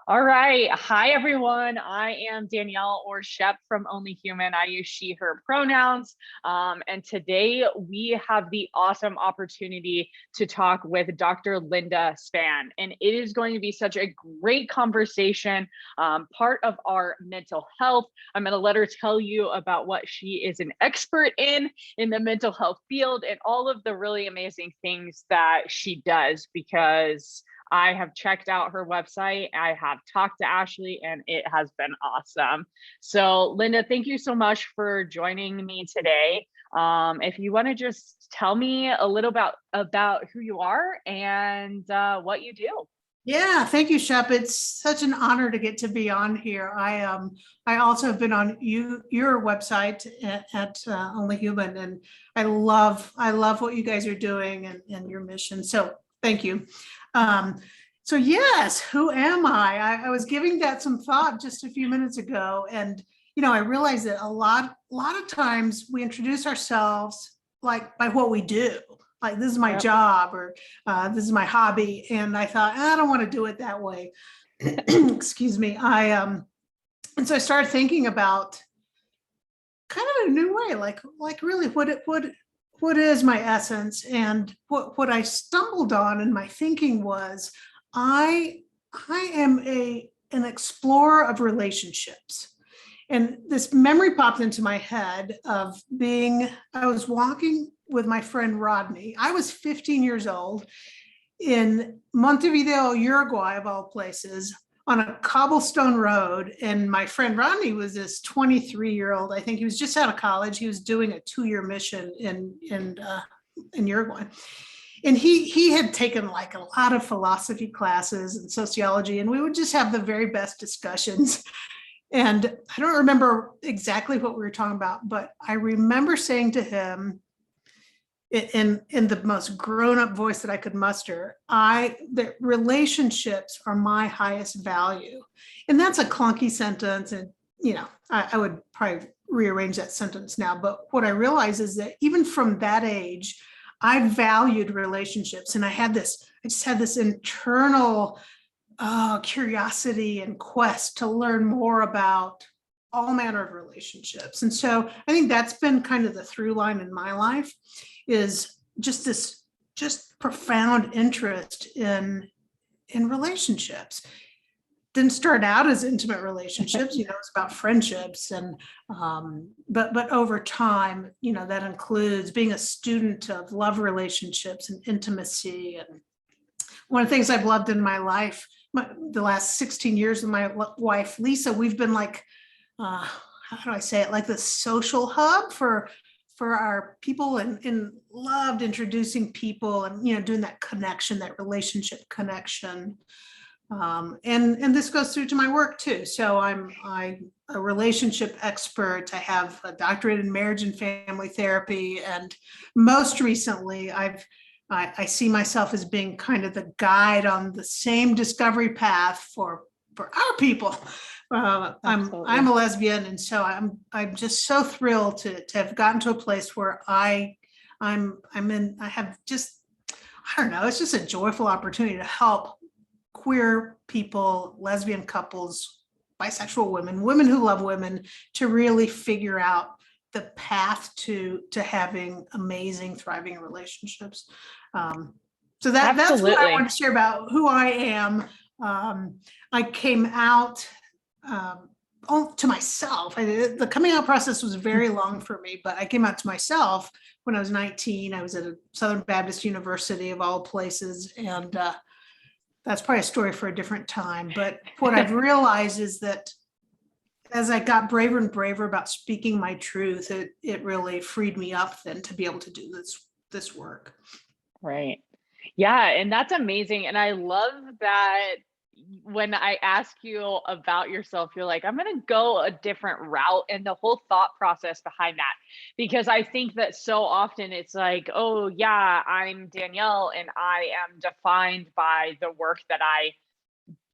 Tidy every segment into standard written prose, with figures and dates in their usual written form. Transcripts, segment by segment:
All right. Hi, everyone. I am Danielle or Shep from Only Human. I use she, her pronouns. And today we have the awesome opportunity to talk with Dr. Linda Spann. And it is going to be such a great conversation, part of our mental health. I'm going to let her tell you about what she is an expert in the mental health field and all of the really amazing things that she does because I have checked out her website. I have talked to Ashley and it has been awesome. So Linda, thank you so much for joining me today. If you want to just tell me a little about who you are and what you do. Yeah, thank you, Shep. It's such an honor to get to be on here. I also have been on your website at Only Human, and I love what you guys are doing and your mission. So thank you. So yes, who am I? I was giving that some thought just a few minutes ago, and I realized that a lot of times we introduce ourselves like by what we do. Like, this is my job, or this is my hobby. And I thought, I don't want to do it that way. Excuse me. And so I started thinking about kind of a new way, like really what is my essence. And what I stumbled on in my thinking was I am an explorer of relationships. And this memory popped into my head of I was walking with my friend Rodney. I was 15 years old in Montevideo, Uruguay, of all places, on a cobblestone road. And my friend Rodney was this 23-year-old. I think he was just out of college. He was doing a 2-year mission in Uruguay. And he had taken like a lot of philosophy classes and sociology, and we would just have the very best discussions. And I don't remember exactly what we were talking about, but I remember saying to him in the most grown-up voice that I could muster, that relationships are my highest value. And that's a clunky sentence. And, I would probably rearrange that sentence now. But what I realize is that even from that age, I valued relationships. And I just had this internal curiosity and quest to learn more about all manner of relationships. And so I think that's been kind of the through line in my life, is just this profound interest in relationships. Didn't start out as intimate relationships, it's about friendships, and but over time, that includes being a student of love relationships and intimacy. And one of the things I've loved in my life, the last 16 years with my wife, Lisa, we've been like, how do I say it? Like the social hub for our people, and loved introducing people and, doing that connection, that relationship connection. And this goes through to my work too. So I'm a relationship expert. I have a doctorate in marriage and family therapy. And most recently, I see myself as being kind of the guide on the same discovery path for our people. I'm a lesbian, and so I'm just so thrilled to have gotten to a place where I have just, I don't know, it's just a joyful opportunity to help queer people, lesbian couples, bisexual women who love women, to really figure out the path to having amazing, thriving relationships. So that's what I want to share about who I am. I came out to myself. The coming out process was very long for me, but I came out to myself when I was 19. I was at a Southern Baptist University, of all places, and that's probably a story for a different time. But what I've realized is that as I got braver and braver about speaking my truth, it really freed me up then to be able to do this work. Right. Yeah. And that's amazing. And I love that when I ask you about yourself, you're like, I'm going to go a different route, and the whole thought process behind that. Because I think that so often it's like, oh yeah, I'm Danielle and I am defined by the work that I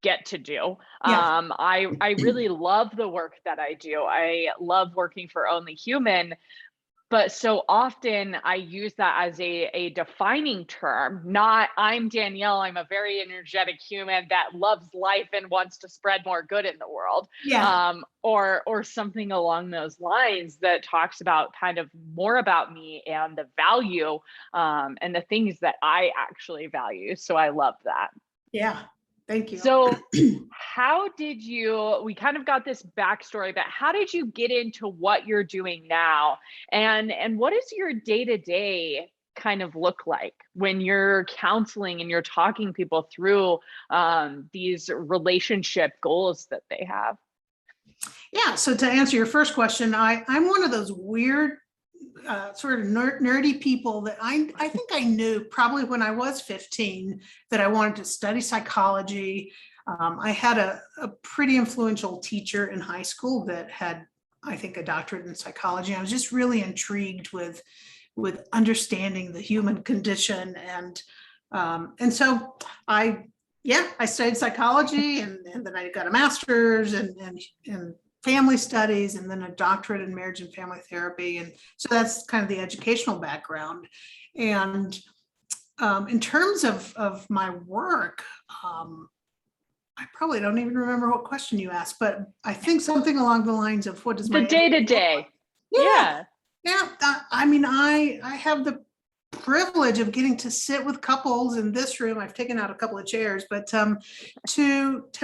get to do. Yeah. I really love the work that I do. I love working for Only Human. But so often I use that as a defining term, not I'm Danielle, I'm a very energetic human that loves life and wants to spread more good in the world. Yeah. Or something along those lines that talks about kind of more about me and the value and the things that I actually value. So I love that. Yeah. Thank you. So how did you, we kind of got this backstory, but how did you get into what you're doing now? And what does your day-to-day kind of look like when you're counseling and you're talking people through these relationship goals that they have? Yeah. So to answer your first question, I'm one of those weird sort of nerdy people that I think I knew probably when I was 15 that I wanted to study psychology. I had a pretty influential teacher in high school that had, I think, a doctorate in psychology. I was just really intrigued with understanding the human condition, and so I studied psychology, and then I got a master's and family studies, and then a doctorate in marriage and family therapy. And so that's kind of the educational background. And in terms of my work, I probably don't even remember what question you asked, but I think something along the lines of what does my The day-to-day. Yeah. I mean, I have the privilege of getting to sit with couples in this room. I've taken out a couple of chairs, but to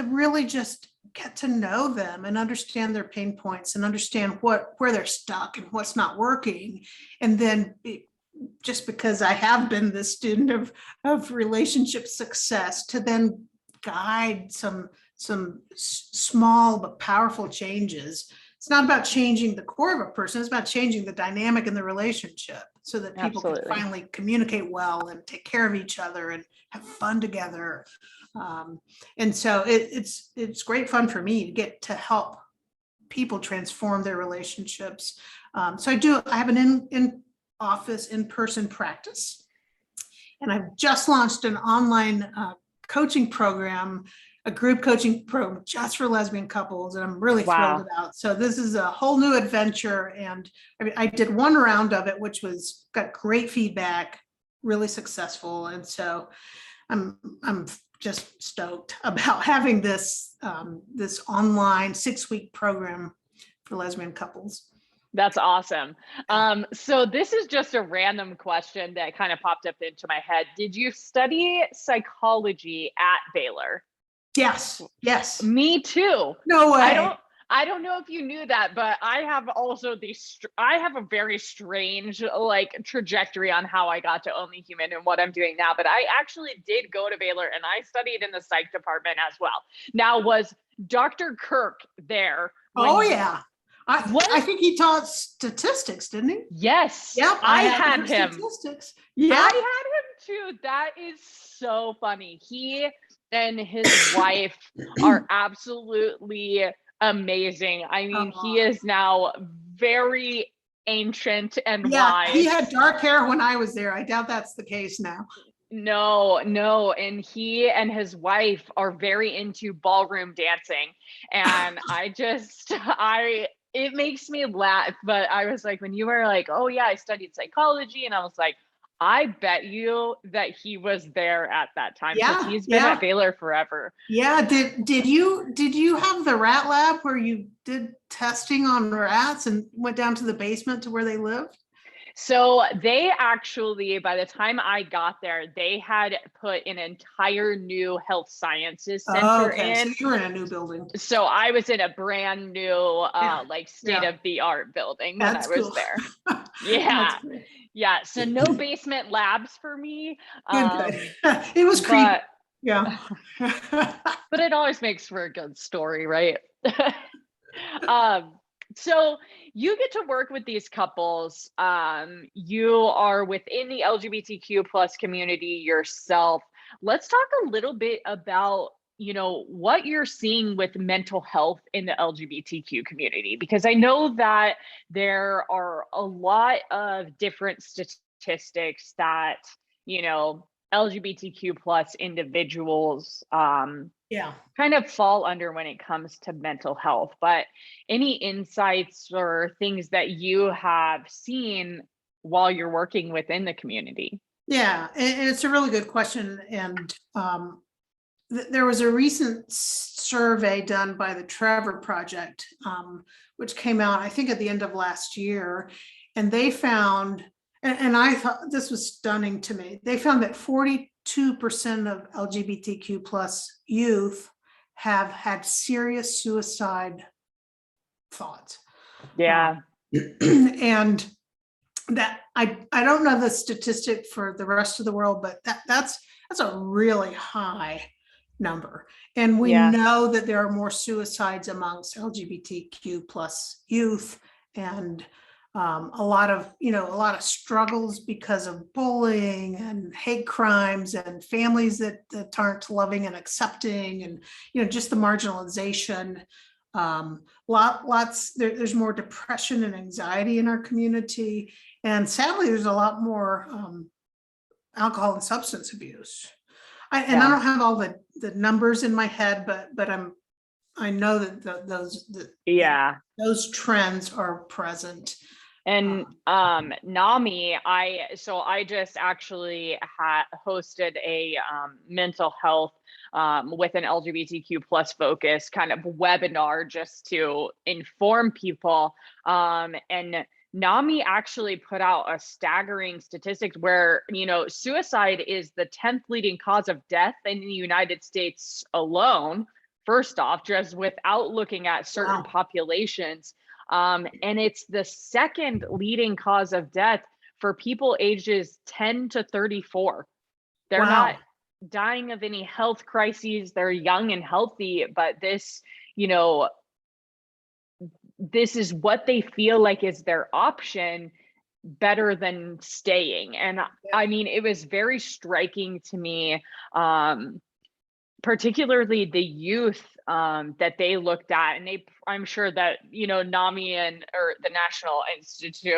really just get to know them and understand their pain points and understand where they're stuck and what's not working. And then just because I have been the student of relationship success, to then guide some small but powerful changes. It's not about changing the core of a person, it's about changing the dynamic in the relationship so that people can finally communicate well and take care of each other and have fun together. And so it's great fun for me to get to help people transform their relationships. So I have an in-office, in-person practice, and I've just launched an online coaching program, a group coaching program just for lesbian couples, and I'm really thrilled about. So this is a whole new adventure, and I did one round of it, which got great feedback, really successful, and so I'm just stoked about having this this online 6-week program for lesbian couples. That's awesome. So this is just a random question that kind of popped up into my head. Did you study psychology at Baylor? Yes. Me too. No way. I don't know if you knew that, but I have also I have a very strange trajectory on how I got to Only Human and what I'm doing now. But I actually did go to Baylor and I studied in the psych department as well. Now, was Dr. Kirk there? Oh, yeah. I think he taught statistics, didn't he? Yes. Yep. I had him. Statistics. Yeah. I had him too. That is so funny. He and his wife are absolutely amazing. I mean, he is now very ancient and wise. He had dark hair when I was there. I doubt that's the case now. No. And he and his wife are very into ballroom dancing. And it makes me laugh. But I was like, when you were like, oh yeah, I studied psychology. And I was like, I bet you that he was there at that time. Yeah, he's been at Baylor forever. Yeah. Did you have the rat lab where you did testing on rats and went down to the basement to where they lived? So they actually, by the time I got there, they had put an entire new health sciences center in. So you were in a new building. So I was in a brand new, state-of-the-art building when I was there. Yeah. Yeah. So no basement labs for me. Good. It was creepy. Yeah. But it always makes for a good story, right? So you get to work with these couples. You are within the LGBTQ plus community yourself. Let's talk a little bit about, what you're seeing with mental health in the LGBTQ community, because I know that there are a lot of different statistics that, LGBTQ plus individuals Yeah. kind of fall under when it comes to mental health. But any insights or things that you have seen while you're working within the community? Yeah, and it's a really good question. And there was a recent survey done by the Trevor Project, which came out, I think, at the end of last year. And they found, and I thought this was stunning to me, they found that 42% of LGBTQ plus youth have had serious suicide thoughts. Yeah. And that I don't know the statistic for the rest of the world, but that's a really high number. And we Yeah. know that there are more suicides amongst LGBTQ plus youth, and a lot of struggles because of bullying and hate crimes and families that aren't loving and accepting, and just the marginalization. There's more depression and anxiety in our community, and sadly there's a lot more alcohol and substance abuse. I don't have all the numbers in my head, but I know that those trends are present. And NAMI, I just actually hosted a mental health with an LGBTQ plus focus kind of webinar just to inform people. And NAMI actually put out a staggering statistics where, suicide is the 10th leading cause of death in the United States alone, first off, just without looking at certain populations. And it's the second leading cause of death for people ages 10 to 34. They're not dying of any health crises. They're young and healthy, but this is what they feel like is their option better than staying. And I mean, it was very striking to me, particularly the youth that they looked at, and I'm sure that NAMI or the National Institute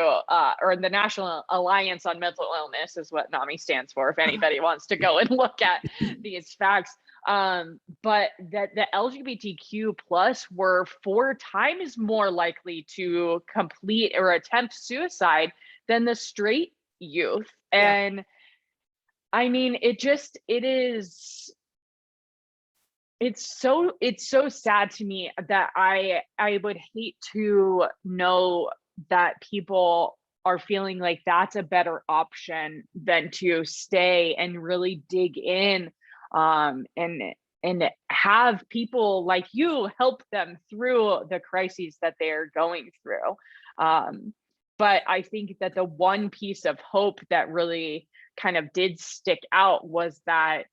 or the National Alliance on Mental Illness is what NAMI stands for, if anybody wants to go and look at these facts, but that the LGBTQ plus were 4 times more likely to complete or attempt suicide than the straight youth. And I mean, it's so sad to me that I would hate to know that people are feeling like that's a better option than to stay and really dig in, and have people like you help them through the crises that they're going through. But I think that the one piece of hope that really kind of did stick out was that,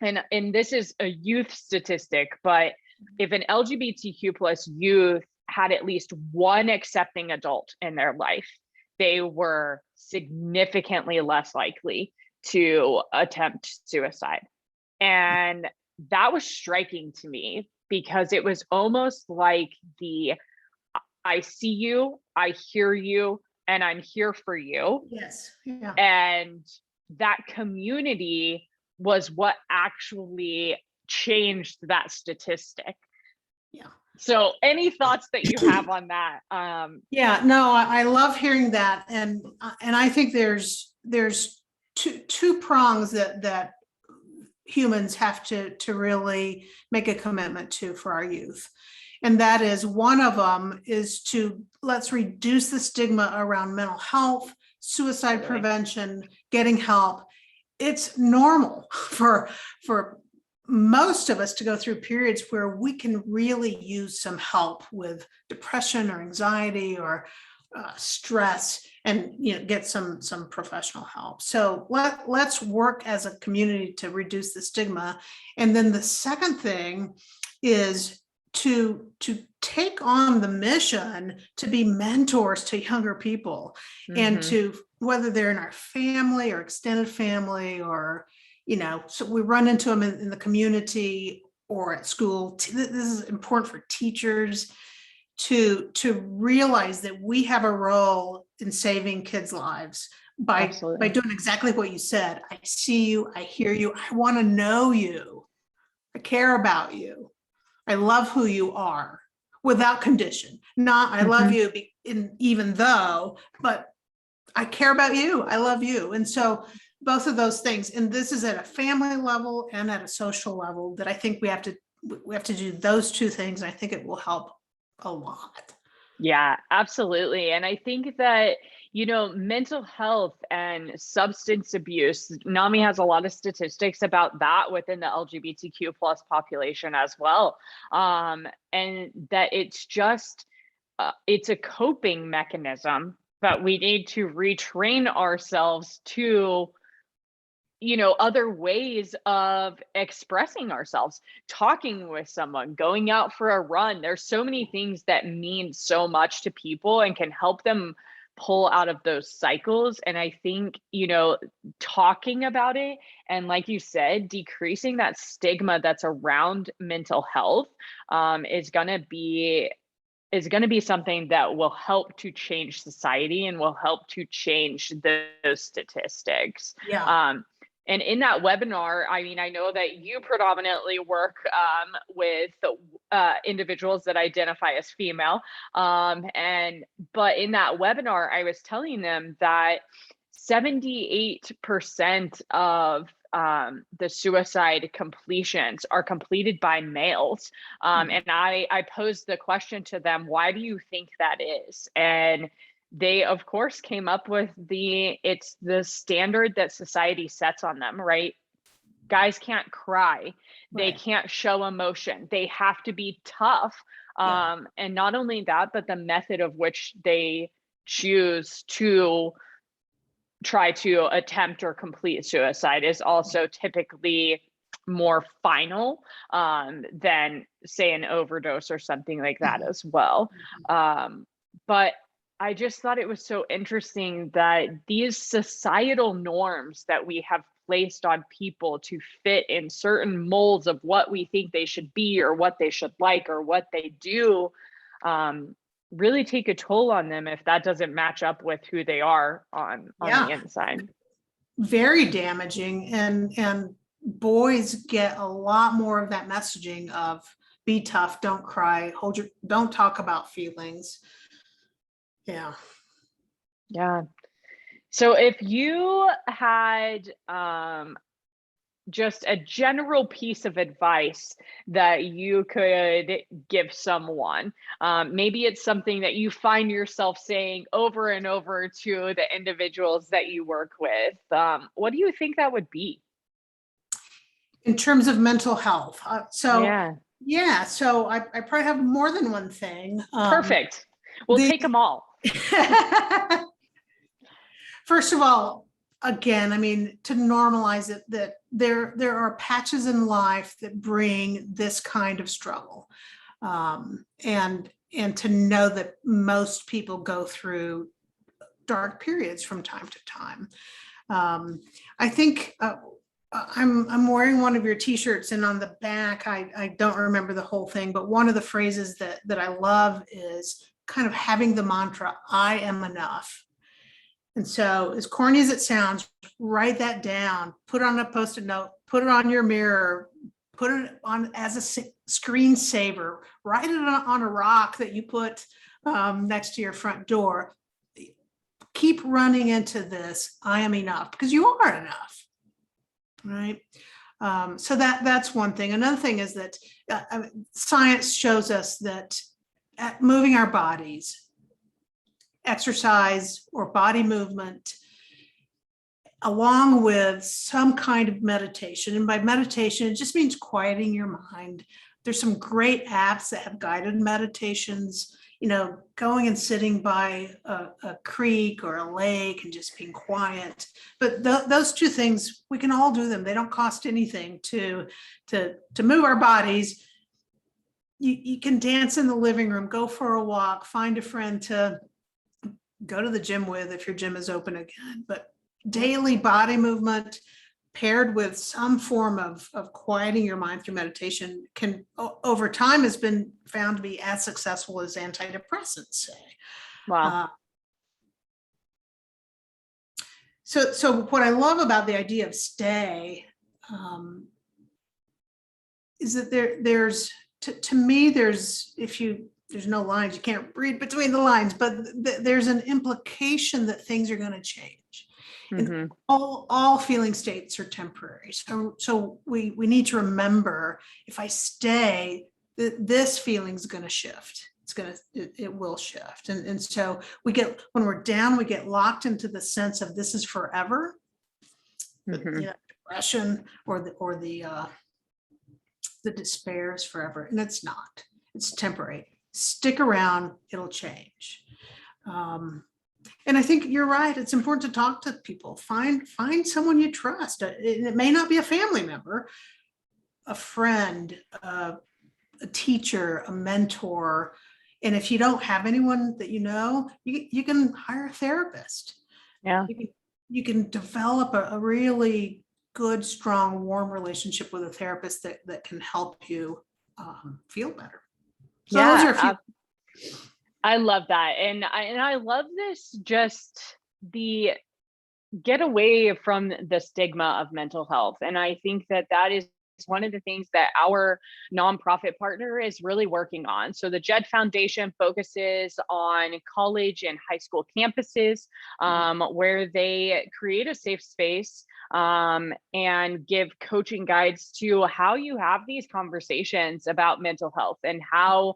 and this is a youth statistic, but if an LGBTQ plus youth had at least one accepting adult in their life, they were significantly less likely to attempt suicide. And that was striking to me, because it was almost like I see you, I hear you, and I'm here for you. Yes. Yeah. And that community was what actually changed that statistic. Yeah. So any thoughts that you have on that? Yeah, no, I love hearing that. And I think there's two prongs that humans have to really make a commitment to for our youth. And that is, one of them is let's reduce the stigma around mental health, suicide prevention, getting help. It's normal for most of us to go through periods where we can really use some help with depression or anxiety or stress, and get some professional help. So let's work as a community to reduce the stigma. And then the second thing is to take on the mission to be mentors to younger people, and to, whether they're in our family or extended family, or so we run into them in the community or at school. This is important for teachers to realize that we have a role in saving kids' lives. by Absolutely. doing exactly what you said. I see you, I hear you, I want to know you, I care about you, I love who you are, without condition. Not I love Mhm. you even though, but I care about you, I love you. And so both of those things, and this is at a family level and at a social level, that I think we have to do those two things. I think it will help a lot. Yeah, absolutely. And I think that, mental health and substance abuse, NAMI has a lot of statistics about that within the LGBTQ plus population as well. And that it's just, it's a coping mechanism that we need to retrain ourselves to, other ways of expressing ourselves, talking with someone, going out for a run. There's so many things that mean so much to people and can help them pull out of those cycles. And I think, talking about it and, like you said, decreasing that stigma that's around mental health, is going to be something that will help to change society and will help to change those statistics. Yeah. And in that webinar, I mean, I know that you predominantly work with individuals that identify as female. But in that webinar, I was telling them that 78% of the suicide completions are completed by males. And I posed the question to them, why do you think that is? And they of course came up with it's the standard that society sets on them, right? Guys can't cry, they Right. can't show emotion, they have to be tough. Yeah. And not only that, but the method of which they choose to try to attempt or complete suicide is also typically more final than, say, an overdose or something like that as well. But I just thought it was so interesting that these societal norms that we have placed on people to fit in certain molds of what we think they should be or what they should like or what they do, really take a toll on them if that doesn't match up with who they are on the Yeah. inside. Very damaging. And boys get a lot more of that messaging of be tough, don't cry, don't talk about feelings. Yeah. Yeah. So if you had just a general piece of advice that you could give someone, maybe it's something that you find yourself saying over and over to the individuals that you work with, what do you think that would be? In terms of mental health. Yeah, Yeah, so I probably have more than one thing. perfect. We'll The take them all. First of all, again, I mean, to normalize it, that there are patches in life that bring this kind of struggle. And to know that most people go through dark periods from time to time. I think I'm wearing one of your t-shirts, and on the back, I don't remember the whole thing, but one of the phrases that I love is kind of having the mantra, I am enough. And so, as corny as it sounds, write that down, put it on a post-it note, put it on your mirror, put it on as a screensaver, write it on a rock that you put next to your front door. Keep running into this, I am enough, because you are enough, right? So that's one thing. Another thing is that science shows us that moving our bodies, exercise or body movement, along with some kind of meditation. And by meditation, it just means quieting your mind. There's some great apps that have guided meditations, going and sitting by a creek or a lake and just being quiet. But those two things, we can all do them. They don't cost anything to move our bodies. You can dance in the living room, go for a walk, find a friend to go to the gym with if your gym is open again. But daily body movement paired with some form of quieting your mind through meditation can, over time, has been found to be as successful as antidepressants, say. Wow. So what I love about the idea of stay is that there's, to me, there's no lines, you can't read between the lines, but there's an implication that things are going to change. And all feeling states are temporary. So we need to remember, if I stay, this feeling's going to shift. It will shift. And so when we're down, we get locked into the sense of this is forever. Depression or the despair is forever, and it's not. It's temporary. Stick around, it'll change. And I think you're right. It's important to talk to people. Find someone you trust. It may not be a family member, a friend, a teacher, a mentor. And if you don't have anyone that you know, you can hire a therapist. Yeah. You can develop a really good, strong, warm relationship with a therapist that can help you feel better. So those are a few. I love that. And I love this, just the get away from the stigma of mental health. And I think that is one of the things that our nonprofit partner is really working on. So the JED Foundation focuses on college and high school campuses, where they create a safe space and give coaching guides to how you have these conversations about mental health and how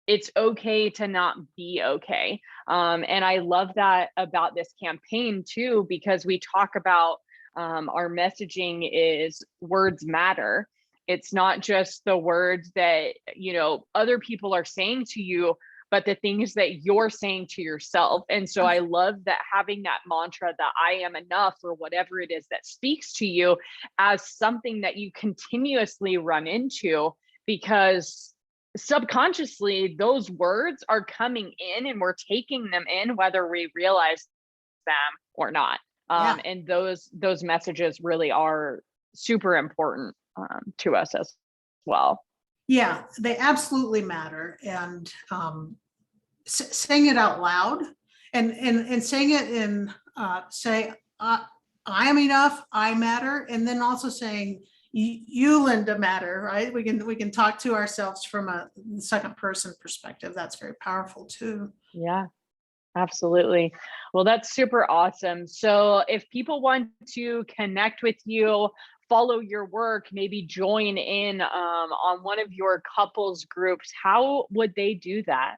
it's okay to not be okay. And I love that about this campaign too, because we talk about our messaging is words matter. It's not just the words that, other people are saying to you, but the things that you're saying to yourself. And so I love that, having that mantra that I am enough, or whatever it is that speaks to you, as something that you continuously run into, because subconsciously those words are coming in and we're taking them in whether we realize them or not. And those messages really are super important to us as well. Yeah, they absolutely matter. And saying it out loud and saying it in I am enough, I matter. And then also saying, you, Linda, matter, right? We can talk to ourselves from a second person perspective. That's very powerful too. Yeah, absolutely. Well, that's super awesome. So if people want to connect with you, follow your work, maybe join in on one of your couples groups, how would they do that?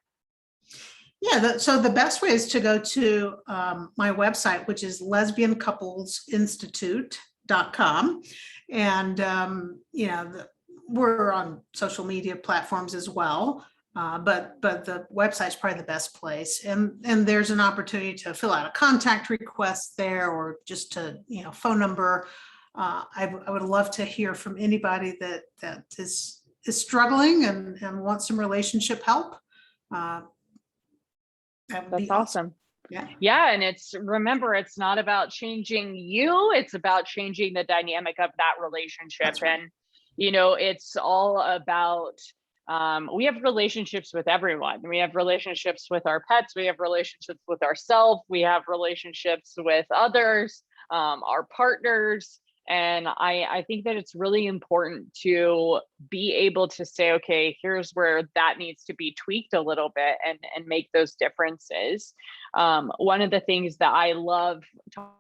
Yeah, so the best way is to go to my website, which is lesbiancouplesinstitute.com. And, we're on social media platforms as well. But the website's probably the best place. And there's an opportunity to fill out a contact request there, or just to, phone number. I would love to hear from anybody that is struggling and wants some relationship help. That's awesome. Yeah. Yeah. And remember, it's not about changing you, it's about changing the dynamic of that relationship. Right. And, it's all about, we have relationships with everyone. We have relationships with our pets. We have relationships with ourselves. We have relationships with others, our partners. And I think that it's really important to be able to say, okay, here's where that needs to be tweaked a little bit and make those differences. One of the things that I love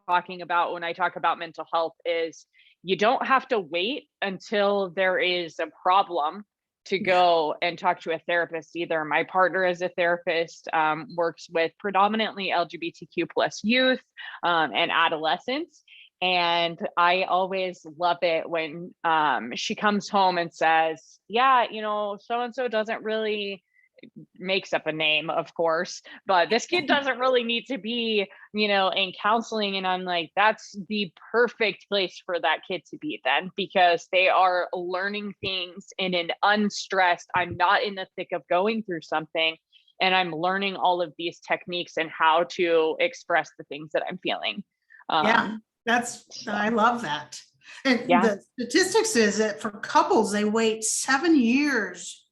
talking about when I talk about mental health is you don't have to wait until there is a problem to go and talk to a therapist either. My partner is a therapist, works with predominantly LGBTQ plus youth and adolescents. And I always love it when she comes home and says, yeah, so-and-so doesn't really, makes up a name, of course, but this kid doesn't really need to be, in counseling. And I'm like, that's the perfect place for that kid to be then, because they are learning things in an unstressed, I'm not in the thick of going through something, and I'm learning all of these techniques and how to express the things that I'm feeling. I love that. And the statistics is that for couples, they wait 7 years.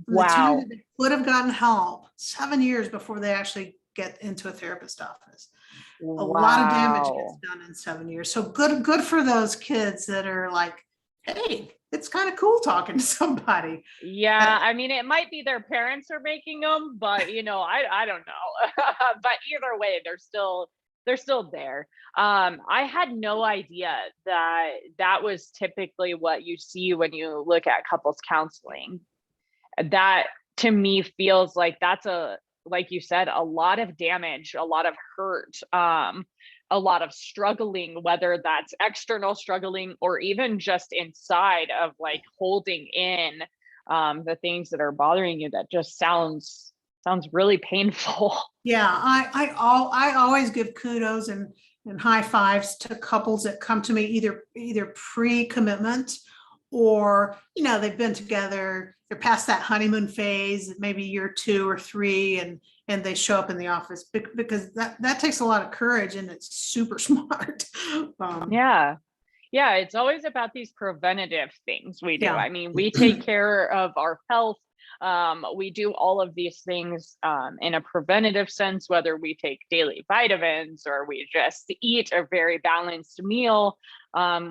Wow. The time that they would have gotten help, 7 years before they actually get into a therapist office. a lot of damage gets Wow. done in 7 years. So good for those kids that are like, hey, it's kind of cool talking to somebody. Yeah, I mean, it might be their parents are making them, but I don't know. But either way, they're still there. I had no idea that that was typically what you see when you look at couples counseling. That to me feels like that's like you said, a lot of damage, a lot of hurt, a lot of struggling, whether that's external struggling or even just inside of like holding in the things that are bothering you. That just sounds really painful. Yeah, I always give kudos and high fives to couples that come to me either pre-commitment or they've been together, they're past that honeymoon phase, maybe year 2 or 3, and they show up in the office because that takes a lot of courage and it's super smart. Yeah. Yeah, it's always about these preventative things we do. Yeah. I mean, we take care of our health. We do all of these things in a preventative sense, whether we take daily vitamins or we just eat a very balanced meal.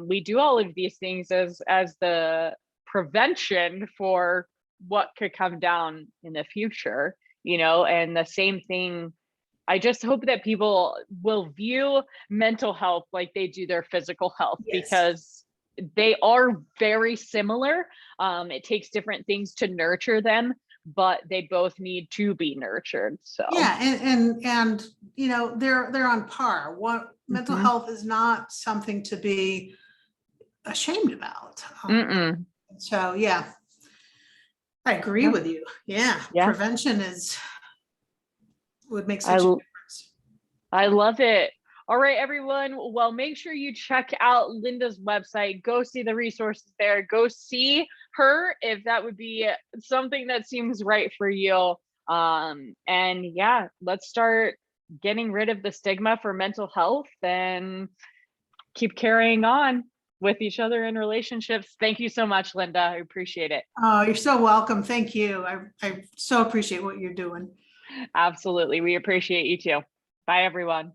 We do all of these things as the prevention for what could come down in the future, and the same thing. I just hope that people will view mental health like they do their physical health, Yes. because they are very similar. It takes different things to nurture them, but they both need to be nurtured. So, Yeah, and they're on par. What mental mhm. health is not something to be ashamed about. Mm-mm. So yeah, I agree Yeah, with you. Yeah, yeah. prevention would make I such a difference. I love it. All right, everyone. Well, make sure you check out Linda's website. Go see the resources there. Go see her if that would be something that seems right for you. And yeah, let's start getting rid of the stigma for mental health and keep carrying on with each other in relationships. Thank you so much, Linda. I appreciate it. Oh, you're so welcome. Thank you. I so appreciate what you're doing. Absolutely. We appreciate you too. Bye, everyone.